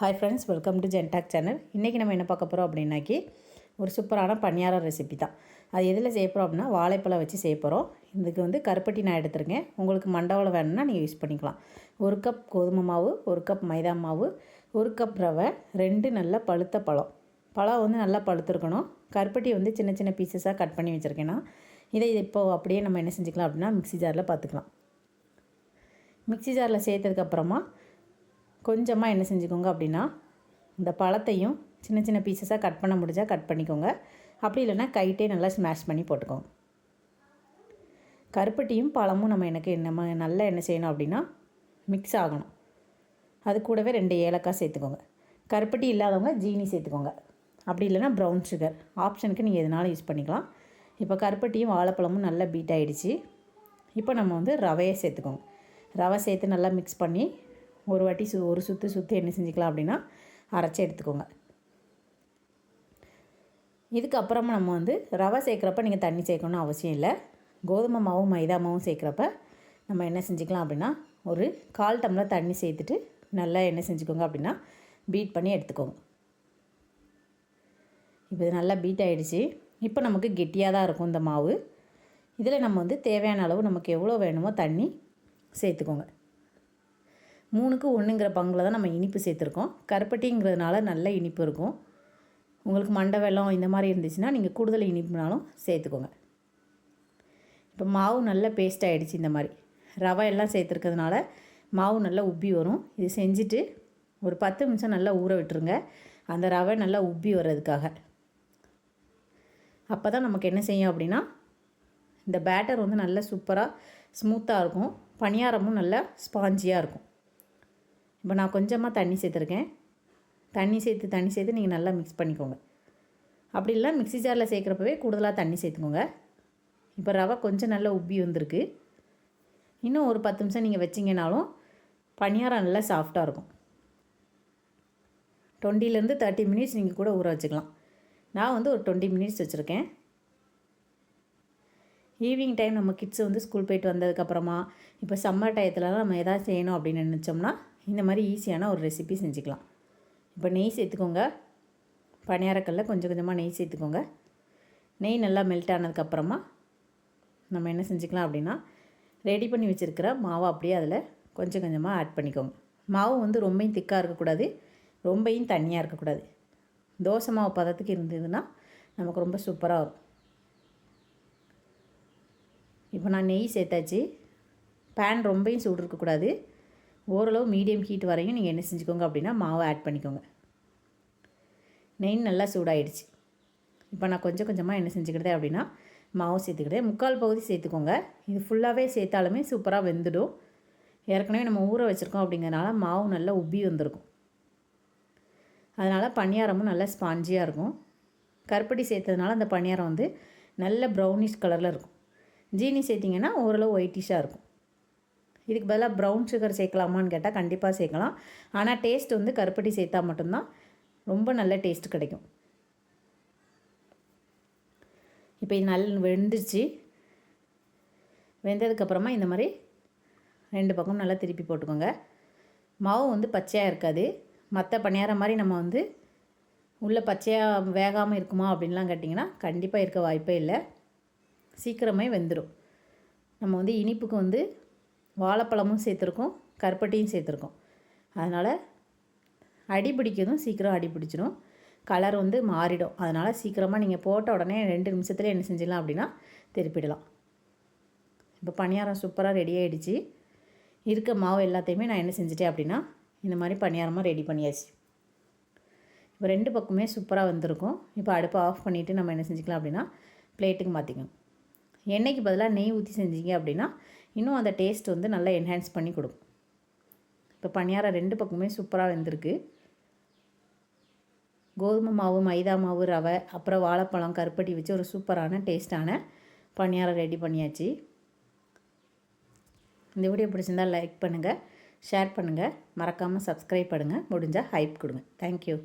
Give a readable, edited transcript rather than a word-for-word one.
Hi friends, welcome to ஜென்டாக் channel. இன்றைக்கி நம்ம என்ன பார்க்க போகிறோம் அப்படின்னாக்கி ஒரு சூப்பரான பணியாரம் ரெசிபி தான். அது எதில் செய்ய போகிறோம் அப்படின்னா வாழைப்பழம் வச்சு செய்ய போகிறோம். இதுக்கு வந்து கருப்பட்டி நான் எடுத்துருக்கேன். உங்களுக்கு மண்டவளம் வேணும்னா நீங்கள் யூஸ் பண்ணிக்கலாம். 1 கப் கோதுமை மாவு, 1 கப் மைதா மாவு, 1 கப் ரவை, 2 நல்ல பழுத்த பழம் வந்து நல்லா பழுத்திருக்கணும். கருப்பட்டி வந்து சின்ன சின்ன பீசஸாக கட் பண்ணி வச்சுருக்கேன்னா இதை இப்போது அப்படியே நம்ம என்ன செஞ்சுக்கலாம் அப்படின்னா மிக்ஸி ஜாரில் பார்த்துக்கலாம். மிக்ஸி ஜாரில் சேர்த்ததுக்கப்புறமா கொஞ்சமாக என்ன செஞ்சுக்கோங்க அப்படின்னா இந்த பழத்தையும் சின்ன சின்ன பீசஸாக கட் பண்ண முடிஞ்சால் கட் பண்ணிக்கோங்க. அப்படி இல்லைன்னா கைட்டே நல்லா ஸ்மாஷ் பண்ணி போட்டுக்கோங்க. கருப்பட்டியும் பழமும் நம்ம நல்லா என்ன செய்யணும் அப்படின்னா மிக்ஸ் ஆகணும். அது கூடவே 2 ஏலக்காய் சேர்த்துக்கோங்க. கருப்பட்டி இல்லாதவங்க ஜீனி சேர்த்துக்கோங்க. அப்படி இல்லைன்னா ப்ரௌன் சுகர் ஆப்ஷனுக்கு நீங்கள் எதுனாலும் யூஸ் பண்ணிக்கலாம். இப்போ கருப்பட்டியும் வாழைப்பழமும் நல்லா பீட் ஆகிடுச்சு. இப்போ நம்ம வந்து ரவையை சேர்த்துக்கோங்க. ரவை சேர்த்து நல்லா மிக்ஸ் பண்ணி ஒரு வாட்டி ஒரு சுற்றி என்ன செஞ்சுக்கலாம் அப்படின்னா அரைச்சி எடுத்துக்கோங்க. இதுக்கப்புறமா நம்ம வந்து ரவை சேர்க்குறப்ப நீங்கள் தண்ணி சேர்க்கணும்னு அவசியம் இல்லை. கோதுமை மாவும் மைதா மாவும் சேர்க்குறப்ப நம்ம என்ன செஞ்சுக்கலாம் அப்படின்னா ஒரு 1/4 டம்ளர் தண்ணி சேர்த்துட்டு நல்லா என்ன செஞ்சுக்கோங்க அப்படின்னா பீட் பண்ணி எடுத்துக்கோங்க. இப்போ இது நல்லா பீட் ஆகிடுச்சு. இப்போ நமக்கு கெட்டியாக தான் இருக்கும் இந்த மாவு. இதில் நம்ம வந்து தேவையான அளவு நமக்கு எவ்வளோ வேணுமோ தண்ணி சேர்த்துக்கோங்க. 3க்கு 1ங்கிற பங்கில் தான் நம்ம இனிப்பு சேர்த்துருக்கோம். கருப்பட்டிங்கிறதுனால நல்ல இனிப்பு இருக்கும். உங்களுக்கு மண்டை வெல்லம் இந்த மாதிரி இருந்துச்சுன்னா நீங்கள் கூடுதல் இனிப்புனாலும் சேர்த்துக்கோங்க. இப்போ மாவு நல்லா பேஸ்ட் ஆகிடுச்சு. இந்த மாதிரி ரவை எல்லாம் சேர்த்துருக்கிறதுனால மாவு நல்லா உப்பி வரும். இது செஞ்சுட்டு ஒரு 10 நிமிஷம் நல்லா ஊற விட்டுருங்க, அந்த ரவை நல்லா உப்பி வர்றதுக்காக. அப்போ தான் நமக்கு என்ன செய்யும் அப்படின்னா இந்த பேட்டர் வந்து நல்லா சூப்பராக ஸ்மூத்தாக இருக்கும். பணியாரமும் நல்லா ஸ்பாஞ்சியாக இருக்கும். இப்போ நான் கொஞ்சமாக தண்ணி சேர்த்துருக்கேன். தண்ணி சேர்த்து நீங்கள் நல்லா மிக்ஸ் பண்ணிக்கோங்க. அப்படி இல்லை மிக்ஸி ஜாரில் சேர்க்குறப்பவே கூடுதலாக தண்ணி சேர்த்துக்கோங்க. இப்போ ரவை கொஞ்சம் நல்லா உப்பி வந்திருக்கு. இன்னும் ஒரு 10 நிமிஷம் நீங்கள் வச்சிங்கனாலும் பணியாரம் நல்லா சாஃப்டாக இருக்கும். 20 to 30 மினிட்ஸ் நீங்கள் கூட ஊற வச்சுக்கலாம். நான் வந்து ஒரு 20 மினிட்ஸ் வச்சுருக்கேன். ஈவினிங் டைம் நம்ம கிட்ஸ் வந்து ஸ்கூல் போயிட்டு வந்ததுக்கப்புறமா இப்போ சம்மர் டயத்துலலாம் நம்ம எதாவது செய்யணும் அப்படின்னு நினச்சோம்னா இந்த மாதிரி ஈஸியான ஒரு ரெசிபி செஞ்சுக்கலாம். இப்போ நெய் சேர்த்துக்கோங்க. பணியாரக்கல்ல கொஞ்சம் கொஞ்சமாக நெய் சேர்த்துக்கோங்க. நெய் நல்லா மெல்ட் ஆனதுக்கப்புறமா நம்ம என்ன செஞ்சுக்கலாம் அப்படின்னா ரெடி பண்ணி வச்சுருக்கிற மாவை அப்படியே அதில் கொஞ்சம் கொஞ்சமாக ஆட் பண்ணிக்கோங்க. மாவு வந்து ரொம்பவும் திக்காக இருக்கக்கூடாது, ரொம்பவும் தண்ணியாக இருக்கக்கூடாது. தோசை மாவு பதத்துக்கு இருந்ததுன்னா நமக்கு ரொம்ப சூப்பராக வரும். இப்போ நான் நெய் சேர்த்தாச்சு. பேன் ரொம்பவும் சூடு இருக்கக்கூடாது, ஓரளவு மீடியம் ஹீட் வரையும் நீங்கள் என்ன செஞ்சுக்கோங்க அப்படின்னா மாவை ஆட் பண்ணிக்கோங்க. நெய் நல்லா சூடாயிடுச்சு. இப்போ நான் கொஞ்சம் கொஞ்சமாக என்ன செஞ்சுக்கிட்டேன் அப்படின்னா மாவு சேர்த்துக்கிட்டேன். 3/4 பகுதி சேர்த்துக்கோங்க. இது ஃபுல்லாகவே சேர்த்தாலுமே சூப்பராக வெந்துடும். ஏற்கனவே நம்ம ஊற வச்சுருக்கோம் அப்படிங்கிறனால மாவு நல்லா உப்பி வந்திருக்கும். அதனால் பணியாரமும் நல்லா ஸ்பாஞ்சியாக இருக்கும். கருப்பட்டி சேர்த்ததுனால அந்த பணியாரம் வந்து நல்ல ப்ரௌனிஷ் கலரில் இருக்கும். ஜீனி சேர்த்திங்கன்னா ஓரளவு ஒயிட்டிஷாக இருக்கும். இதுக்கு பதிலாக ப்ரௌன் சுகர் சேர்க்கலாமான்னு கேட்டால் கண்டிப்பாக சேர்க்கலாம். ஆனால் டேஸ்ட் வந்து கருப்பட்டி சேர்த்தா மட்டும்தான் ரொம்ப நல்ல டேஸ்ட் கிடைக்கும். இப்போ இது நல்லா வெந்துருச்சு. வெந்ததுக்கப்புறமா இந்த மாதிரி 2 பக்கம் நல்லா திருப்பி போட்டுக்கோங்க. மாவு வந்து பச்சையாக இருக்காது. மற்ற பணியாரம் மாதிரி நம்ம வந்து உள்ளே பச்சையாக வேகாமல் இருக்குமா அப்படின்லாம் கேட்டிங்கன்னா கண்டிப்பாக இருக்க வாய்ப்பே இல்லை. சீக்கிரமே வெந்துடும். நம்ம வந்து இனிப்புக்கு வந்து வாழைப்பழமும் சேர்த்துருக்கோம், கருப்பட்டியும் சேர்த்துருக்கோம். அதனால் அடிப்பிடிக்கிறதும் சீக்கிரம் அடிப்பிடிச்சிடும், கலர் வந்து மாறிடும். அதனால் சீக்கிரமாக நீங்கள் போட்ட உடனே 2 நிமிஷத்தில் என்ன செஞ்சிடலாம் அப்படின்னா திருப்பிடலாம். இப்போ பணியாரம் சூப்பராக ரெடி ஆகிடுச்சு. இருக்க மாவு எல்லாத்தையுமே நான் என்ன செஞ்சுட்டேன் அப்படின்னா இந்த மாதிரி பணியாரமாக ரெடி பண்ணியாச்சு. இப்போ 2 பக்கமே சூப்பராக வந்திருக்கும். இப்போ அடுப்பை ஆஃப் பண்ணிவிட்டு நம்ம என்ன செஞ்சுக்கலாம் அப்படின்னா பிளேட்டுக்கு மாற்றிக்கணும். எண்ணெய்க்கு பதிலாக நெய் ஊற்றி செஞ்சீங்க அப்படின்னா இன்னும் அந்த டேஸ்ட் வந்து நல்லா என்ஹான்ஸ் பண்ணி கொடுக்கும். இப்போ பணியாரம் 2 பக்கமே சூப்பராக வெந்திருக்கு. கோதுமை மாவு, மைதா மாவு, ரவை, அப்புறம் வாழைப்பழம், கருப்பட்டி வச்சு ஒரு சூப்பரான டேஸ்ட்டான பணியாரம் ரெடி பண்ணியாச்சு. இந்த வீடியோ பிடிச்சிருந்தால் லைக் பண்ணுங்கள், ஷேர் பண்ணுங்கள், மறக்காமல் சப்ஸ்கிரைப் பண்ணுங்கள், முடிஞ்சால் ஹைப் கொடுங்க. தேங்க்யூ.